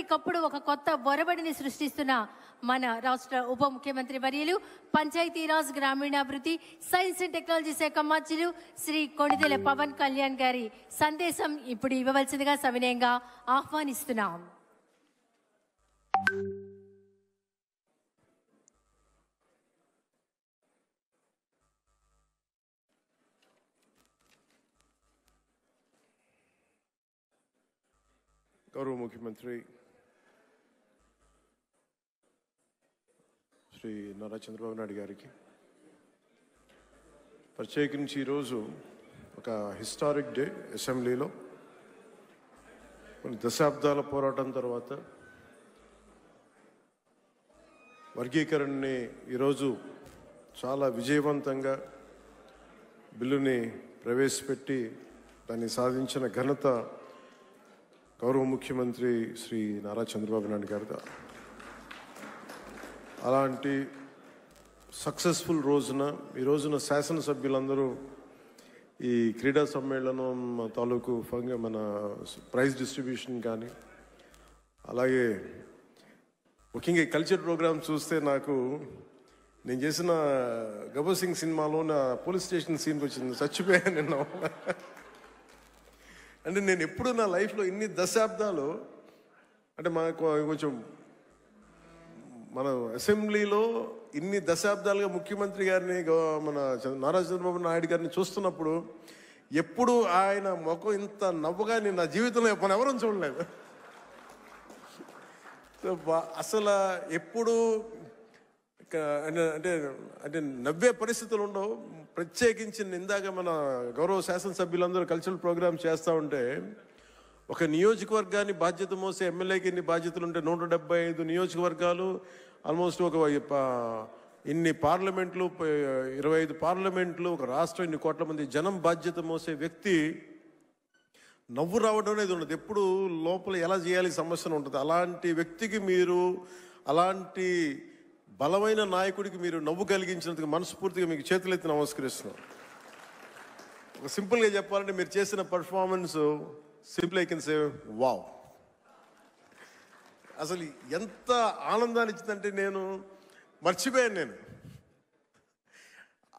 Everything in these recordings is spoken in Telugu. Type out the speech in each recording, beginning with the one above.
ఎప్పటికప్పుడు ఒక కొత్త ఒరబడిని సృష్టిస్తున్న మన రాష్ట్ర ఉప ముఖ్యమంత్రి వర్యులు, పంచాయతీరాజ్ గ్రామీణాభివృద్ధి, సైన్స్ అండ్ టెక్నాలజీ శాఖ మంత్రులు శ్రీ కొణిదెల పవన్ కళ్యాణ్ గారి సందేశం ఇప్పుడు ఇవ్వవలసిందిగా సవినయంగా ఆహ్వానిస్తున్నాం. గౌరవ ముఖ్యమంత్రి శ్రీ నారా చంద్రబాబు నాయుడు గారికి ప్రత్యేకించి ఈరోజు ఒక హిస్టారిక్ డే. అసెంబ్లీలో కొన్ని దశాబ్దాల పోరాటం తర్వాత వర్గీకరణని ఈరోజు చాలా విజయవంతంగా బిల్లుని ప్రవేశపెట్టి దాన్ని సాధించిన ఘనత గౌరవ ముఖ్యమంత్రి శ్రీ నారా చంద్రబాబు నాయుడు గారు. అలాంటి సక్సెస్ఫుల్ ఈ రోజున శాసనసభ్యులందరూ ఈ క్రీడా సమ్మేళనం తాలూకు మన ప్రైజ్ డిస్ట్రిబ్యూషన్ కానీ, అలాగే ముఖ్యంగా ఈ కల్చర్ ప్రోగ్రామ్ చూస్తే నాకు నేను చేసిన గబ్బర్ సింగ్ సినిమాలో నా పోలీస్ స్టేషన్ సీన్కి వచ్చింది. చచ్చిపోయాను నిన్న. అంటే నేను ఎప్పుడు నా లైఫ్లో ఇన్ని దశాబ్దాలు, అంటే మనకు కొంచెం మన అసెంబ్లీలో ఇన్ని దశాబ్దాలుగా ముఖ్యమంత్రి గారిని మన నారా చంద్రబాబు నాయుడు గారిని చూస్తున్నప్పుడు ఎప్పుడు ఆయన ముఖం ఇంత నవ్వుగా నేను నా జీవితంలో మనం ఎవరూ చూడలేదు. అసలు ఎప్పుడు అంటే అంటే నవ్వే పరిస్థితులు ఉండవు. ప్రత్యేకించి ఇందాక మన గౌరవ శాసనసభ్యులందరూ కల్చరల్ ప్రోగ్రామ్ చేస్తూ ఉంటే, ఒక నియోజకవర్గాన్ని బాధ్యత మోసే ఎమ్మెల్యేకి ఎన్ని బాధ్యతలు ఉంటే 175 నియోజకవర్గాలు, ఆల్మోస్ట్ ఒక ఇన్ని పార్లమెంట్లు, 25 పార్లమెంట్లు, ఒక రాష్ట్రం, ఇన్ని కోట్ల మంది జనం బాధ్యత మోసే వ్యక్తి నవ్వు రావడం అనేది ఉండదు. ఎప్పుడు లోపల ఎలా చేయాలి సమస్యను ఉంటుంది. అలాంటి వ్యక్తికి మీరు, అలాంటి బలమైన నాయకుడికి మీరు నవ్వు కలిగించినందుకు మనస్ఫూర్తిగా మీకు చేతులెత్తి నమస్కరిస్తున్నాం. ఒక సింపుల్గా చెప్పాలంటే మీరు చేసిన performance simple I can say wow. అసలు ఎంత ఆనందాన్ని ఇచ్చిందంటే నేను మర్చిపోయాను. నేను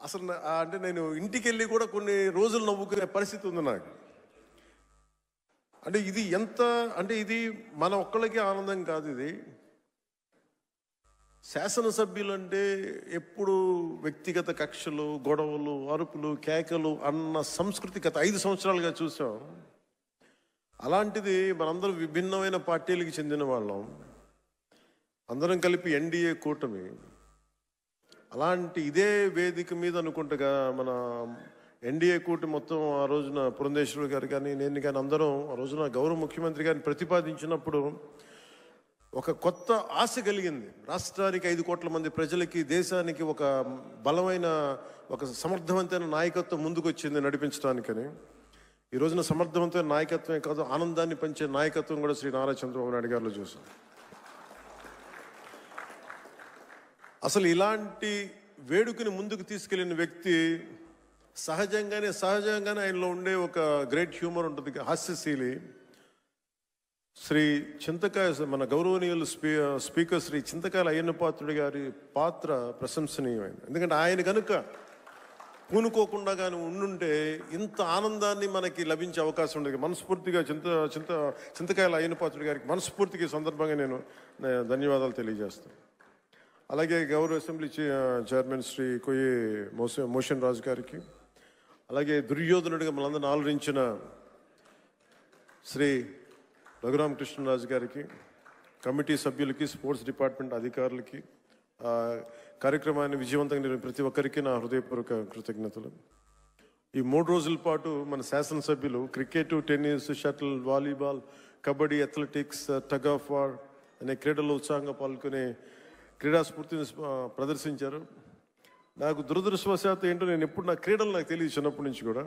అసలు అంటే నేను ఇంటికి వెళ్ళి కూడా కొన్ని రోజులు నవ్వుకునే పరిస్థితి ఉంది నాకు. అంటే ఇది ఎంత, అంటే ఇది మన ఒక్కళ్ళకి ఆనందం కాదు. ఇది శాసనసభ్యులు అంటే ఎప్పుడు వ్యక్తిగత కక్షలు, గొడవలు, అరుపులు, కేకలు అన్న సంస్కృతి గత 5 సంవత్సరాలుగా చూసాం. అలాంటిది మనందరం విభిన్నమైన పార్టీలకు చెందిన వాళ్ళం, అందరం కలిపి ఎన్డీఏ కూటమి. అలాంటి ఇదే వేదిక మీద అనుకుంటగా మన ఎన్డీఏ కూటమి మొత్తం ఆ రోజున పురంధేశ్వరి గారు కానీ, నేను కానీ అందరం ఆ రోజున గౌరవ ముఖ్యమంత్రి గారిని ప్రతిపాదించినప్పుడు ఒక కొత్త ఆశ కలిగింది. రాష్ట్రానికి 5 కోట్ల మంది ప్రజలకి, దేశానికి ఒక బలమైన, ఒక సమర్థవంతమైన నాయకత్వం ముందుకు వచ్చింది నడిపించడానికని. ఈ రోజున సమర్థవంతమైన నాయకత్వమే కాదు, ఆనందాన్ని పంచే నాయకత్వం కూడా శ్రీ నారా చంద్రబాబు నాయుడు గారిలో చూసాం. అసలు ఇలాంటి వేడుకని ముందుకు తీసుకెళ్లిన వ్యక్తి సహజంగానే ఆయనలో ఉండే ఒక గ్రేట్ హ్యూమర్ ఉంటుంది, హాస్యశీలి. శ్రీ చింతకాయ, మన గౌరవనీయులు స్పీకర్ శ్రీ చింతకాయల అయ్యన్న పాత్రుడి గారి పాత్ర ప్రశంసనీయమైంది. ఎందుకంటే ఆయన కనుక పూనుకోకుండా కానీ ఉండుంటే ఇంత ఆనందాన్ని మనకి లభించే అవకాశం ఉండేది. మనస్ఫూర్తిగా చింతకాయల అయ్యన్న పాత్రుడి గారికి మనస్ఫూర్తిగా సందర్భంగా నేను ధన్యవాదాలు తెలియజేస్తాను. అలాగే గౌరవ అసెంబ్లీ చైర్మన్ శ్రీ కొయ్యి మోషన్ రాజు గారికి, అలాగే దుర్యోధనుడిగా మనందరిని ఆలోచించిన శ్రీ రఘురామకృష్ణరాజు గారికి, కమిటీ సభ్యులకి, స్పోర్ట్స్ డిపార్ట్మెంట్ అధికారులకి, కార్యక్రమాన్ని విజయవంతంగా నిర్వహించిన ప్రతి ఒక్కరికి నా హృదయపూర్వక కృతజ్ఞతలు. ఈ 3 రోజుల పాటు మన శాసనసభ్యులు cricket, tennis, shuttle, volleyball, kabaddi, athletics, tug of war అనే క్రీడల్లో ఉత్సాహంగా పాల్గొనే క్రీడా స్ఫూర్తిని ప్రదర్శించారు. నాకు దురదృష్టవశాత్తు ఏంటో, నేను ఎప్పుడు నా క్రీడలు నాకు తెలియదు చిన్నప్పటి నుంచి కూడా.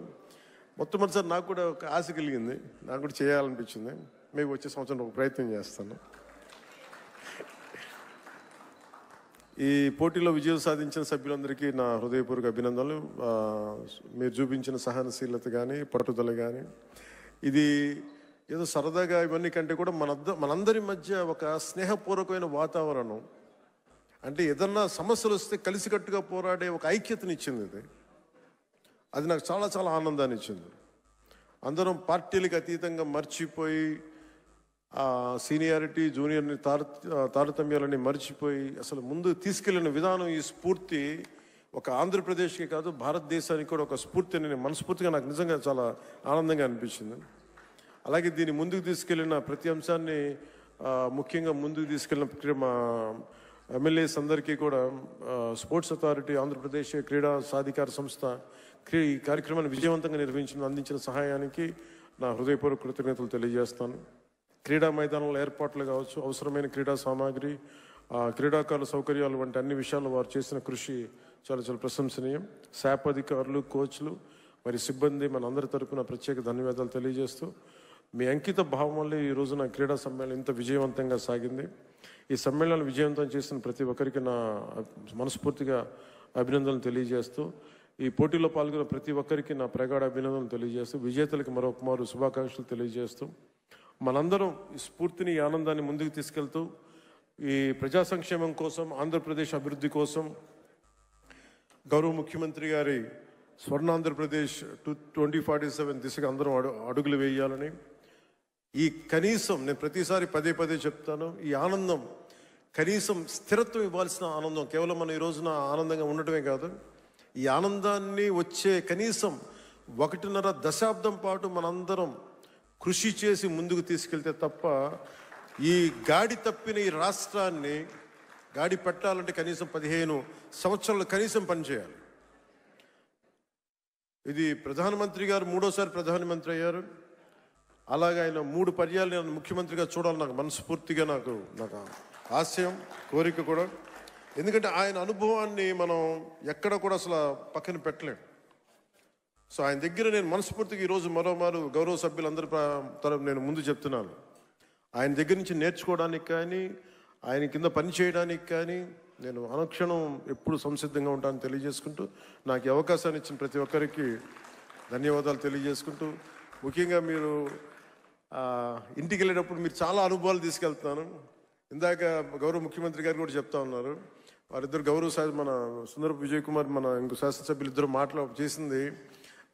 మొట్టమొదటిసారి నాకు కూడా ఒక ఆశ కలిగింది, నాకు కూడా చేయాలనిపించింది. మేము వచ్చే సంవత్సరం ఒక ప్రయత్నం చేస్తాను. ఈ పోటీలో విజయం సాధించిన సభ్యులందరికీ నా హృదయపూర్వక అభినందనలు. మీరు చూపించిన సహనశీలత కానీ, పట్టుదల కానీ, ఇది ఏదో సరదాగా ఇవన్నీ కంటే కూడా మనందరి మధ్య ఒక స్నేహపూర్వకమైన వాతావరణం, అంటే ఏదన్నా సమస్యలు వస్తే కలిసికట్టుగా పోరాడే ఒక ఐక్యతనిచ్చింది ఇది. అది నాకు చాలా చాలా ఆనందాన్ని ఇచ్చింది. అందరం పార్టీలకు అతీతంగా మర్చిపోయి సీనియారిటీ జూనియర్ని తారతమ్యాలని మర్చిపోయి అసలు ముందు తీసుకెళ్లిన విధానం, ఈ స్ఫూర్తి ఒక ఆంధ్రప్రదేశ్కి కాదు భారతదేశానికి కూడా ఒక స్ఫూర్తి అని మనస్ఫూర్తిగా నాకు నిజంగా చాలా ఆనందంగా అనిపించింది. అలాగే దీన్ని ముందుకు తీసుకెళ్లిన ప్రతి అంశాన్ని ముఖ్యంగా ముందుకు తీసుకెళ్లిన మా ఎమ్మెల్యేస్ అందరికీ కూడా స్పోర్ట్స్ అథారిటీ, ఆంధ్రప్రదేశ్ క్రీడా సాధికార సంస్థ ఈ కార్యక్రమాన్ని విజయవంతంగా అందించిన సహాయానికి నా హృదయపూర్వక కృతజ్ఞతలు తెలియజేస్తాను. క్రీడా మైదానంలో ఏర్పాట్లు కావచ్చు, అవసరమైన క్రీడా సామాగ్రి, క్రీడాకారుల సౌకర్యాలు వంటి అన్ని విషయాల్లో వారు చేసిన కృషి చాలా చాలా ప్రశంసనీయం. శాప్ అధికారులు, కోచ్లు, మరి సిబ్బంది మన అందరి తరపున ప్రత్యేక ధన్యవాదాలు తెలియజేస్తూ, మీ అంకిత భావం వల్లే ఈ రోజున క్రీడా సమ్మేళనం ఇంత విజయవంతంగా సాగింది. ఈ సమ్మేళనాలు విజయవంతం చేసిన ప్రతి ఒక్కరికి నా మనస్ఫూర్తిగా అభినందనలు తెలియజేస్తూ, ఈ పోటీలో పాల్గొన్న ప్రతి ఒక్కరికి నా ప్రగాఢ అభినందనలు తెలియజేస్తూ, విజేతలకు మరొకమారు శుభాకాంక్షలు తెలియజేస్తూ, మనందరం ఈ స్ఫూర్తిని, ఈ ఆనందాన్ని ముందుకు తీసుకెళ్తూ ఈ ప్రజా సంక్షేమం కోసం, ఆంధ్రప్రదేశ్ అభివృద్ధి కోసం గౌరవ ముఖ్యమంత్రి గారి స్వర్ణాంధ్రప్రదేశ్ 2047 దిశగా అందరం అడుగులు వేయాలని, ఈ కనీసం నేను ప్రతిసారి పదే పదే చెప్తాను, ఈ ఆనందం కనీసం స్థిరత్వం ఇవ్వాల్సిన ఆనందం, కేవలం మనం ఈ రోజున ఆనందంగా ఉండటమే కాదు, ఈ ఆనందాన్ని వచ్చే కనీసం 1.5 దశాబ్దం పాటు మనందరం కృషి చేసి ముందుకు తీసుకెళ్తే తప్ప ఈ గాడి తప్పిన ఈ రాష్ట్రాన్ని గాడి పెట్టాలంటే కనీసం 15 సంవత్సరాలు కనీసం పనిచేయాలి. ఇది ప్రధానమంత్రి గారు 3వసారి ప్రధానమంత్రి అయ్యారు. అలాగే ఆయన 3 పర్యాలు నేను ముఖ్యమంత్రిగా చూడాలి, నాకు మనస్ఫూర్తిగా నాకు ఆశయం, కోరిక కూడా. ఎందుకంటే ఆయన అనుభవాన్ని మనం ఎక్కడ కూడా అసలు పక్కన పెట్టలేం. సో ఆయన దగ్గర నేను మనస్ఫూర్తిగా ఈరోజు మరోమారు గౌరవ సభ్యులందరి తరపు నేను ముందు చెప్తున్నాను, ఆయన దగ్గర నుంచి నేర్చుకోవడానికి కానీ, ఆయన కింద పని చేయడానికి కానీ నేను అనుక్షణం ఎప్పుడు సంసిద్ధంగా ఉంటానని తెలియజేసుకుంటూ, నాకు ఈ అవకాశాన్ని ఇచ్చిన ప్రతి ఒక్కరికి ధన్యవాదాలు తెలియజేసుకుంటూ, ముఖ్యంగా మీరు ఇంటికి వెళ్ళేటప్పుడు మీరు చాలా అనుభవాలు తీసుకెళ్తున్నాను. ఇందాక గౌరవ ముఖ్యమంత్రి గారు కూడా చెప్తా ఉన్నారు, వారిద్దరు మన సుందరపు విజయ్ కుమార్, మన ఇంకో శాసనసభ్యులు ఇద్దరు చేసింది,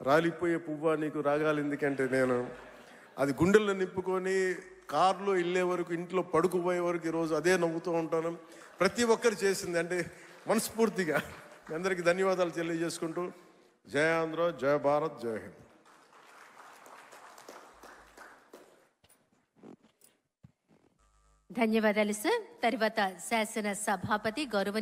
రాలిపోయే పువ్వా నీకు రాగాలి ఎందుకంటే, నేను అది గుండెల్లో నింపుకొని కారులో వెళ్ళే వరకు, ఇంట్లో పడుకుపోయే వరకు ఈరోజు అదే నవ్వుతూ ఉంటాను. ప్రతి ఒక్కరు చేసింది అంటే మనస్ఫూర్తిగా మీ అందరికీ ధన్యవాదాలు తెలియజేసుకుంటూ, జయ ఆంధ్ర, జయ భారత్, జయ హింద్. ధన్యవాదాలు సార్. తర్వాత శాసన సభాపతి గౌరవ